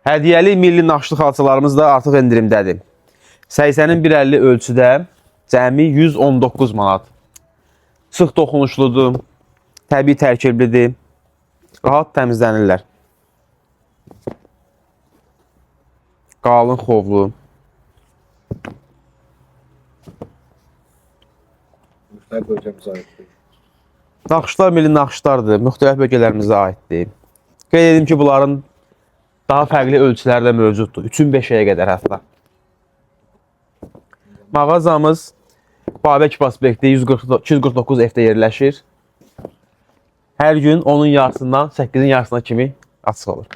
Hədiyyəli milli naxışlı xalçalarımız da artıq endirimdədir. 80-in 1.50 ölçüdə cəmi 119 manat. Sıx toxunuşludur, təbii tərkiblidir, rahat təmizlənirlər. Qalın xovlu. Müxtəlif bölgəmizə aiddir. Naxışlar milli naxışlardır, müxtəlif bölgələrimizə aiddir. Qeyd edim ki, bunların daha fərqli ölçüləri də mövcuddur. 3-ün 5-əyə qədər hətta. Mağazamız Babək prospekti 249 F-də yerləşir. Hər gün onun yarısından 8-in yarısına kimi açıq olur.